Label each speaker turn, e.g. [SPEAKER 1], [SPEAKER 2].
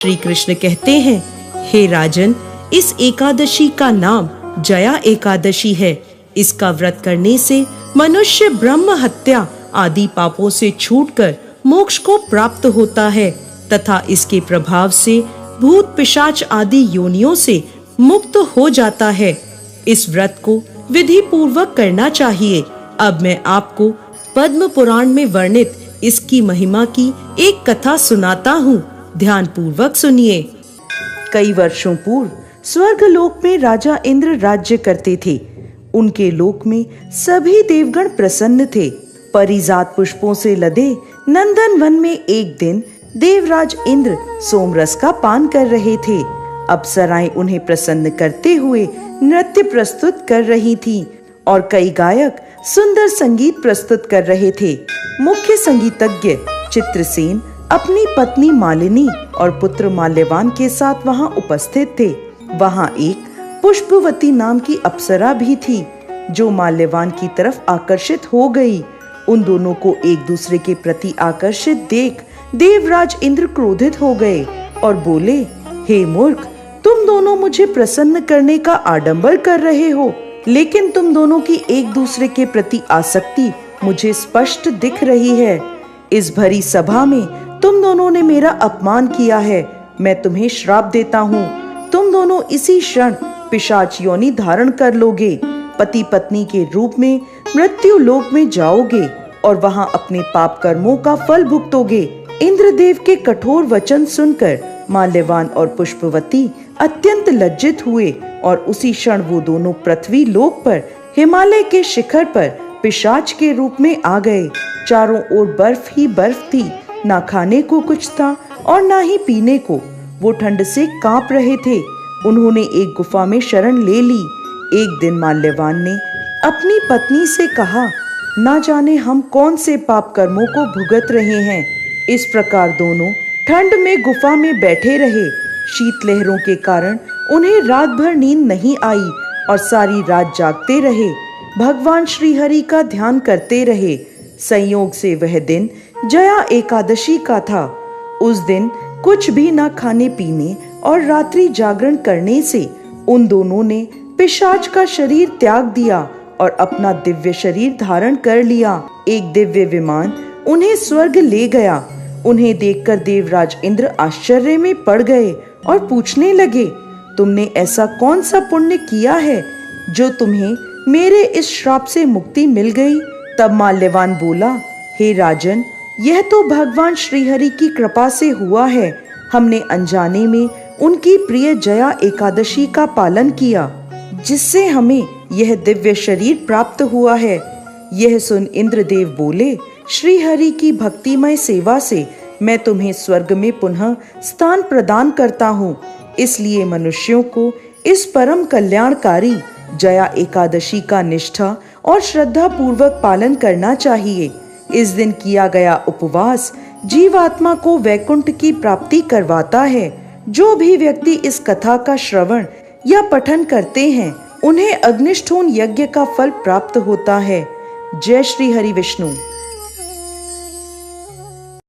[SPEAKER 1] श्री कृष्ण कहते हैं, हे राजन, इस एकादशी का नाम जया एकादशी है। इसका व्रत करने से मनुष्य ब्रह्म हत्या आदि पापों से छूटकर मोक्ष को प्राप्त होता है तथा इसके प्रभाव से भूत पिशाच आदि योनियों से मुक्त हो जाता है। इस व्रत को विधि पूर्वक करना चाहिए। अब मैं आपको पद्म पुराण में वर्णित इसकी महिमा की एक कथा सुनाता हूँ। ध्यान पूर्वक सुनिए। कई वर्षों पूर्व स्वर्ग लोक में राजा इंद्र राज्य करते थे। उनके लोक में सभी देवगण प्रसन्न थे। परिजात पुष्पों से लदे नंदन वन में एक दिन देवराज इंद्र सोमरस का पान कर रहे थे। अप्सराएं उन्हें प्रसन्न करते हुए नृत्य प्रस्तुत कर रही थीं और कई गायक सुंदर संगीत प्रस्तुत कर रहे थे। मुख्य संगीतज्ञ चित्रसेन अपनी पत्नी मालिनी और पुत्र माल्यवान के साथ वहां उपस्थित थे। वहां एक पुष्पवती नाम की अप्सरा भी थी जो माल्यवान की तरफ आकर्षित हो गई। उन दोनों को एक दूसरे के प्रति आकर्षित देख देवराज इंद्र क्रोधित हो गए और बोले, हे मूर्ख, तुम दोनों मुझे प्रसन्न करने का आडंबर कर रहे हो, लेकिन तुम दोनों की एक दूसरे के प्रति आसक्ति मुझे स्पष्ट दिख रही है। इस भरी सभा में तुम दोनों ने मेरा अपमान किया है। मैं तुम्हें श्राप देता हूँ। तुम दोनों इसी क्षण पिशाच योनि धारण कर लोगे, पति पत्नी के रूप में मृत्यु लोक में जाओगे और वहां अपने पाप कर्मों का फल भुगतोगे। इंद्रदेव के कठोर वचन सुनकर माल्यवान और पुष्पवती अत्यंत लज्जित हुए और उसी क्षण वो दोनों पृथ्वी लोक पर हिमालय के शिखर पर पिशाच के रूप में आ गए। चारों ओर बर्फ ही बर्फ थी, ना खाने को कुछ था और ना ही पीने को। वो ठंड से कांप रहे थे। उन्होंने एक गुफा में शरण ले ली। एक दिन माल्यवान ने अपनी पत्नी से कहा, ना जाने हम कौन से पाप कर्मों को भुगत रहे हैं। इस प्रकार दोनों ठंड में गुफा में बैठे रहे। शीतलहरों के कारण उन्हें रात भर नींद नहीं आई और सारी रात जागते रहे। भगवान श्री हरि का ध्यान करते रहे। संयोग से वह दिन जया एकादशी का था। उस दिन कुछ भी न खाने पीने और रात्रि जागरण करने से उन दोनों ने पिशाच का शरीर त्याग दिया और अपना दिव्य शरीर धारण कर लिया। एक दिव्य विमान उन्हें स्वर्ग ले गया। उन्हें देखकर देवराज इंद्र आश्चर्य में पड़ गए और पूछने लगे, तुमने ऐसा कौन सा पुण्य किया है जो तुम्हें मेरे इस श्राप से मुक्ति मिल गई? तब माल्यवान बोला, हे राजन, यह तो भगवान श्रीहरि की कृपा से हुआ है। हमने अनजाने में उनकी प्रिय जया एकादशी का पालन किया, जिससे हमें यह दिव्य शरीर प्राप्त हुआ है। यह सुन इंद्रदेव बोले, श्रीहरि की भक्तिमय सेवा से मैं तुम्हें स्वर्ग में पुनः स्थान प्रदान करता हूँ। इसलिए मनुष्यों को इस परम कल्याणकारी जया एकादशी का निष्ठा और श्रद्धा पूर्वक पालन करना चाहिए। इस दिन किया गया उपवास जीवात्मा को वैकुंठ की प्राप्ति करवाता है। जो भी व्यक्ति इस कथा का श्रवण या पठन करते हैं, उन्हें अग्निष्ठोम यज्ञ का फल प्राप्त होता है। जय श्री हरि विष्णु।